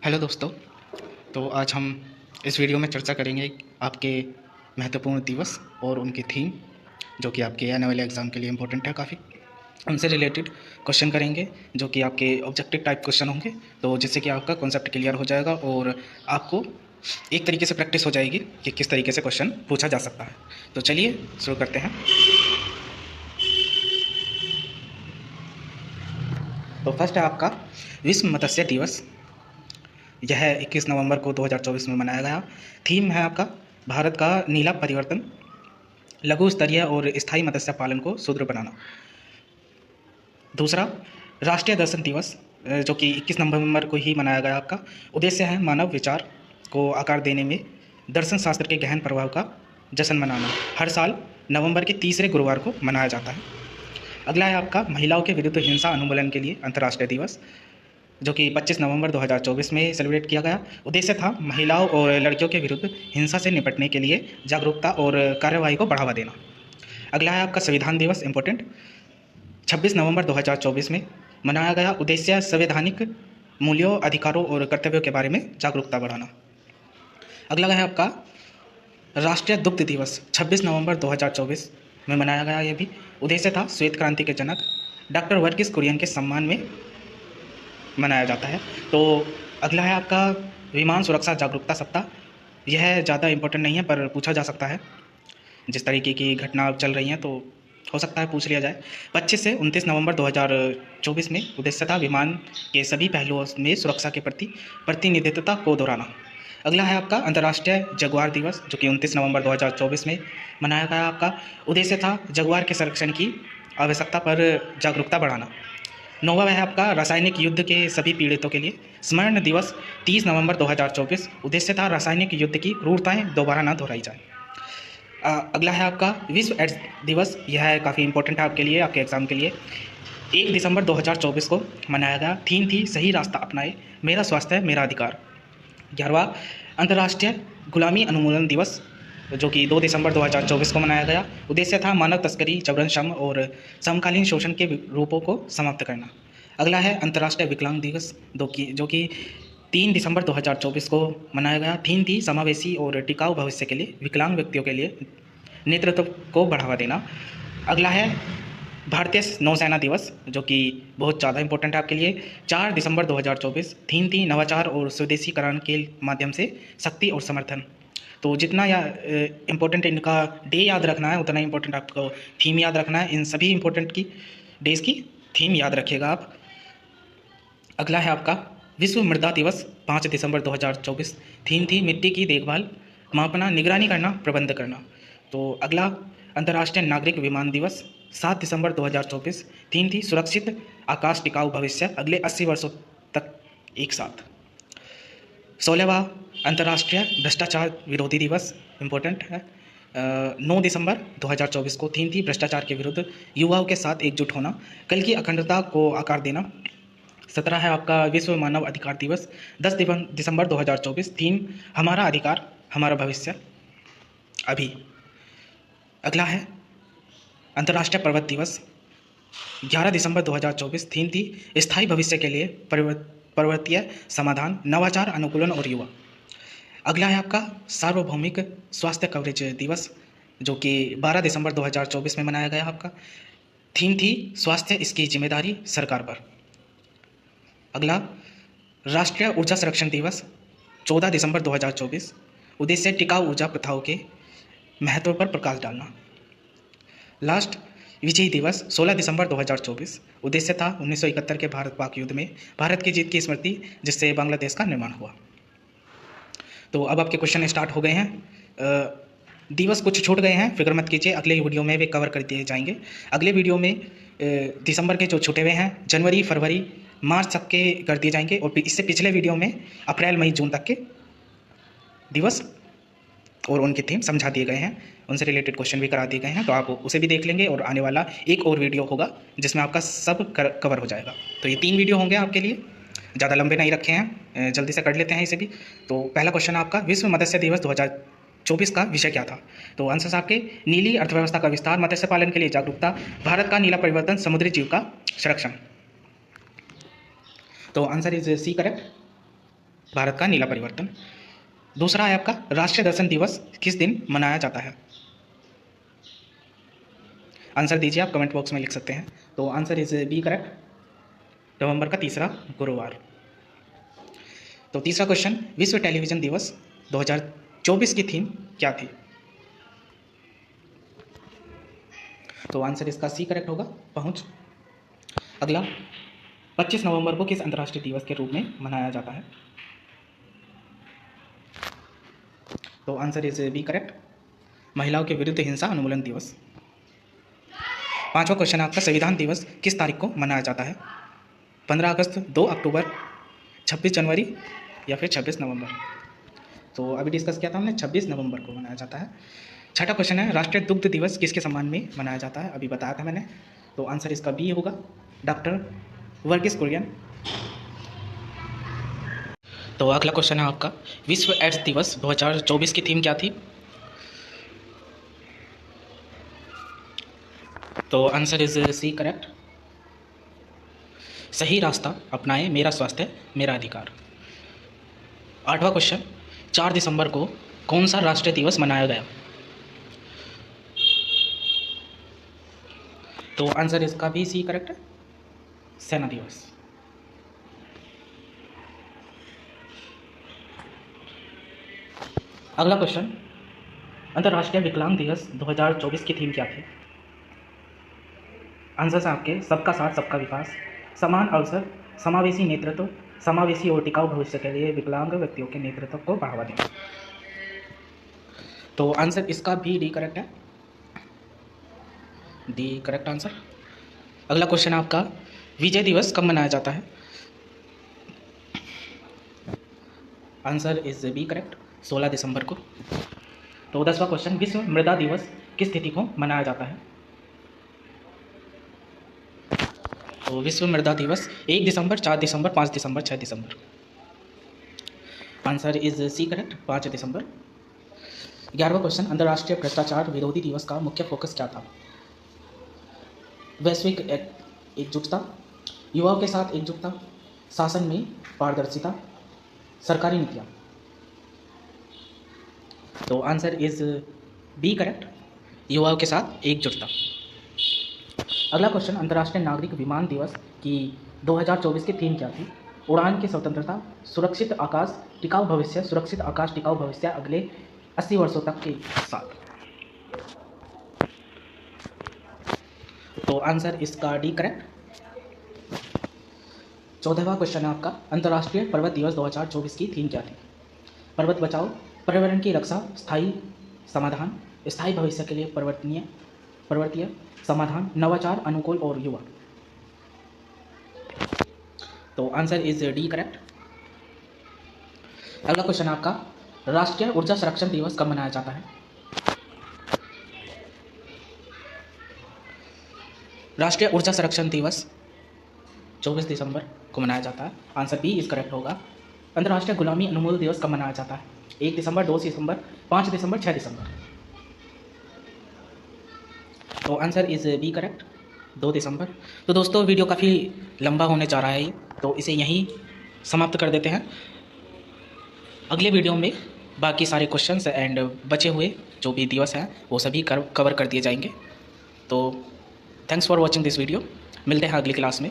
Hello दोस्तों। तो आज हम इस वीडियो में चर्चा करेंगे आपके महत्वपूर्ण दिवस और उनकी थीम, जो कि आपके आने वाले एग्ज़ाम के लिए इम्पोर्टेंट है काफ़ी। उनसे रिलेटेड क्वेश्चन करेंगे जो कि आपके ऑब्जेक्टिव टाइप क्वेश्चन होंगे, तो जिससे कि आपका कॉन्सेप्ट क्लियर हो जाएगा और आपको एक तरीके से प्रैक्टिस हो जाएगी कि किस तरीके से क्वेश्चन पूछा जा सकता है। तो चलिए शुरू करते हैं। तो फर्स्ट है आपका विश्व मत्स्य दिवस। यह 21 नवंबर को 2024 में मनाया गया। थीम है आपका भारत का नीला परिवर्तन, लघु स्तरीय और स्थायी मत्स्य पालन को सुदृढ़ बनाना। दूसरा राष्ट्रीय दर्शन दिवस, जो कि 21 नवंबर को ही मनाया गया। आपका उद्देश्य है मानव विचार को आकार देने में दर्शन शास्त्र के गहन प्रभाव का जश्न मनाना। हर साल नवंबर के तीसरे गुरुवार को मनाया जाता है। अगला है आपका महिलाओं के विरुद्ध हिंसा उन्मूलन के लिए अंतर्राष्ट्रीय दिवस, जो कि 25 नवंबर 2024 में सेलिब्रेट किया गया। उद्देश्य था महिलाओं और लड़कियों के विरुद्ध हिंसा से निपटने के लिए जागरूकता और कार्यवाही को बढ़ावा देना। अगला है आपका संविधान दिवस, इम्पोर्टेंट, 26 नवंबर 2024 में मनाया गया। उद्देश्य संवैधानिक मूल्यों, अधिकारों और कर्तव्यों के बारे में जागरूकता बढ़ाना। अगला है आपका राष्ट्रीय दुग्ध दिवस, 26 नवंबर 2024 में मनाया गया। यह भी उद्देश्य था श्वेत क्रांति के जनक डॉक्टर वर्गीस कुरियन के सम्मान में मनाया जाता है। तो अगला है आपका विमान सुरक्षा जागरूकता सप्ताह। यह ज़्यादा इम्पोर्टेंट नहीं है पर पूछा जा सकता है, जिस तरीके की घटना चल रही हैं तो हो सकता है पूछ लिया जाए। 25 से 29 नवंबर 2024 में उद्देश्य था विमान के सभी पहलुओं में सुरक्षा के प्रति प्रतिनिधित्वता को दोहराना। अगला है आपका अंतर्राष्ट्रीय जगुआर दिवस, जो कि 29 नवंबर 2024 में मनाया गया। आपका उद्देश्य था जगुआर के संरक्षण की आवश्यकता पर जागरूकता बढ़ाना। नौवां है आपका रासायनिक युद्ध के सभी पीड़ितों के लिए स्मरण दिवस, 30 नवंबर 2024। उद्देश्य था रासायनिक युद्ध की क्रूरताएं दोबारा ना दोहराई जाए। अगला है आपका विश्व एड्स दिवस। यह है काफ़ी इंपॉर्टेंट है आपके लिए, आपके एग्ज़ाम के लिए। 1 दिसंबर 2024 को मनाया गया। थीम थी सही रास्ता अपनाए, मेरा स्वास्थ्य मेरा अधिकार। 11वां अंतर्राष्ट्रीय गुलामी उन्मूलन दिवस, जो कि 2 दिसंबर 2024 को मनाया गया। उद्देश्य था मानव तस्करी, जबरन श्रम और समकालीन शोषण के रूपों को समाप्त करना। अगला है अंतर्राष्ट्रीय विकलांग दिवस, जो कि 3 दिसंबर 2024 को मनाया गया। थीम थी समावेशी और टिकाऊ भविष्य के लिए विकलांग व्यक्तियों के लिए नेतृत्व को बढ़ावा देना। अगला है भारतीय नौसेना दिवस, जो कि बहुत ज़्यादा इंपॉर्टेंट है आपके लिए। 4 दिसंबर 2024। थीम थी नवाचार और स्वदेशीकरण के माध्यम से शक्ति और समर्थन। तो जितना इम्पोर्टेंट इनका डे याद रखना है, उतना इम्पोर्टेंट आपको थीम याद रखना है। इन सभी इम्पोर्टेंट की डेज़ की थीम याद रखिएगा आप। अगला है आपका विश्व मृदा दिवस, 5 दिसंबर 2024। थीम थी मिट्टी की देखभाल, मापना, निगरानी करना, प्रबंध करना। तो अगला अंतर्राष्ट्रीय नागरिक विमान दिवस, 7 दिसंबर 2024। थीम थी सुरक्षित आकाश, टिकाऊ भविष्य, अगले 80 वर्षों तक एक साथ। 16वां अंतर्राष्ट्रीय भ्रष्टाचार विरोधी दिवस, इम्पोर्टेंट है, 9 दिसंबर 2024 को। थीम थी भ्रष्टाचार के विरुद्ध युवाओं के साथ एकजुट होना, कल की अखंडता को आकार देना। 17 है आपका विश्व मानव अधिकार दिवस, 10 दिसंबर 2024। थीम हमारा अधिकार हमारा भविष्य अभी। अगला है अंतर्राष्ट्रीय पर्वत दिवस, 11 दिसंबर 2024। थीम थी स्थायी भविष्य के लिए पर्वतीय समाधान, नवाचार, अनुकूलन और युवा। अगला है आपका सार्वभौमिक स्वास्थ्य कवरेज दिवस, जो कि 12 दिसंबर 2024 में मनाया गया। आपका थीम थी स्वास्थ्य इसकी जिम्मेदारी सरकार पर। अगला राष्ट्रीय ऊर्जा संरक्षण दिवस, 14 दिसंबर 2024। उद्देश्य टिकाऊ ऊर्जा प्रथाओं के महत्व पर प्रकाश डालना। लास्ट विजय दिवस, 16 दिसंबर 2024। उद्देश्य था 1971 के भारत पाक युद्ध में भारत की जीत की स्मृति, जिससे बांग्लादेश का निर्माण हुआ। तो अब आपके क्वेश्चन स्टार्ट हो गए हैं। दिवस कुछ छूट गए हैं, फिक्र मत कीजिए, अगले वीडियो में वे कवर कर दिए जाएंगे। अगले वीडियो में दिसंबर के जो छूटे हुए हैं, जनवरी, फरवरी, मार्च तक के कर दिए जाएंगे, और इससे पिछले वीडियो में अप्रैल, मई, जून तक के दिवस और उनकी थीम समझा दिए गए हैं, उनसे रिलेटेड क्वेश्चन भी करा दिए गए हैं। तो आप उसे भी देख लेंगे, और आने वाला एक और वीडियो होगा जिसमें आपका सब कवर हो जाएगा। तो ये 3 वीडियो होंगे आपके लिए, ज़्यादा लंबे नहीं रखे हैं, जल्दी से कर लेते हैं इसे भी। तो पहला क्वेश्चन आपका विश्व मत्स्य दिवस 2024 का विषय क्या था? तो आंसर्स आपके नीली अर्थव्यवस्था का विस्तार, मत्स्य पालन के लिए जागरूकता, भारत का नीला परिवर्तन, समुद्री जीव का संरक्षण। तो answer is C correct. Bharat का नीला परिवर्तन। दूसरा है आपका राष्ट्रीय दर्शन दिवस किस दिन मनाया जाता है? आंसर दीजिए, आप कमेंट बॉक्स में लिख सकते हैं। तो आंसर इज बी करेक्ट, नवंबर का तीसरा गुरुवार। तो तीसरा क्वेश्चन, विश्व टेलीविज़न दिवस 2024 की थीम क्या थी? तो आंसर इसका सी करेक्ट होगा, पहुंच। अगला, 25 नवंबर को किस अंतर्राष्ट्रीय दिवस के रूप में मनाया जाता है? तो आंसर इज बी करेक्ट, महिलाओं के विरुद्ध हिंसा उन्मूलन दिवस। पांचवा क्वेश्चन आपका, संविधान दिवस किस तारीख को मनाया जाता है? 15 अगस्त, 2 अक्टूबर, 26 जनवरी या फिर 26 नवंबर? तो अभी डिस्कस किया था हमने, 26 नवंबर को मनाया जाता है। छठा क्वेश्चन है, राष्ट्रीय दुग्ध दिवस किसके सम्मान में मनाया जाता है? अभी बताया था मैंने। तो आंसर इसका बी होगा, डॉक्टर वर्गीस कुरियन। तो अगला क्वेश्चन है आपका, विश्व एड्स दिवस 2024 की थीम क्या थी? तो आंसर इज सी करेक्ट, सही रास्ता अपनाएं, मेरा स्वास्थ्य मेरा अधिकार। आठवां क्वेश्चन, 4 दिसंबर को कौन सा राष्ट्रीय दिवस मनाया गया? तो आंसर इसका भी सी करेक्ट है, सेना दिवस। अगला क्वेश्चन, अंतर्राष्ट्रीय विकलांग दिवस 2024 की थीम क्या थी? आंसर्स आपके सबका साथ सबका विकास, समान अवसर, समावेशी नेतृत्व, समावेशी और टिकाऊ भविष्य के लिए विकलांग व्यक्तियों के नेतृत्व को बढ़ावा देना। तो आंसर इसका भी डी करेक्ट है, डी करेक्ट आंसर। अगला क्वेश्चन आपका, विजय दिवस कब मनाया जाता है? आंसर इज बी करेक्ट, 16 दिसंबर को। तो 10वां क्वेश्चन, विश्व मृदा दिवस किस तिथि को मनाया जाता है? तो विश्व मृदा दिवस 1 दिसंबर, 4 दिसंबर, 5 दिसंबर, 6 दिसंबर? आंसर इज सी करेक्ट, 5 दिसंबर। 11वां क्वेश्चन, अंतर्राष्ट्रीय भ्रष्टाचार विरोधी दिवस का मुख्य फोकस क्या था? वैश्विक एकजुटता, युवाओं के साथ एकजुटता, शासन में पारदर्शिता, सरकारी नीतियाँ? तो आंसर इज बी करेक्ट, युवाओं के साथ एकजुटता। अगला क्वेश्चन, अंतर्राष्ट्रीय नागरिक विमान दिवस की 2024 की थीम क्या थी? उड़ान की स्वतंत्रता, सुरक्षित आकाश, टिकाऊ भविष्य, सुरक्षित आकाश, टिकाऊ भविष्य अगले 80 वर्षों तक के साथ? तो आंसर इसका डी करेक्ट। 14वां क्वेश्चन है आपका, अंतर्राष्ट्रीय पर्वत दिवस 2024 की थीम क्या थी? पर्वत बचाओ, पर्यावरण की रक्षा, स्थायी समाधान, स्थायी भविष्य के लिए पर्वतीय समाधान, नवाचार, अनुकूल और युवा? तो आंसर इज डी करेक्ट। अगला क्वेश्चन आपका, राष्ट्रीय ऊर्जा संरक्षण दिवस कब मनाया जाता है? राष्ट्रीय ऊर्जा संरक्षण दिवस 24 दिसंबर को मनाया जाता है। आंसर बी इज करेक्ट होगा। अंतर्राष्ट्रीय गुलामी उन्मूलन दिवस कब मनाया जाता है? 1 दिसंबर, 2 दिसंबर, 5 दिसंबर, 6 दिसंबर? तो आंसर इज बी करेक्ट, 2 दिसंबर। तो दोस्तों, वीडियो काफ़ी लंबा होने जा रहा है ये, तो इसे यहीं समाप्त कर देते हैं। अगले वीडियो में बाकी सारे क्वेश्चंस एंड बचे हुए जो भी दिवस हैं वो सभी कवर कर दिए जाएंगे। तो thanks for watching this video, मिलते हैं अगली क्लास में।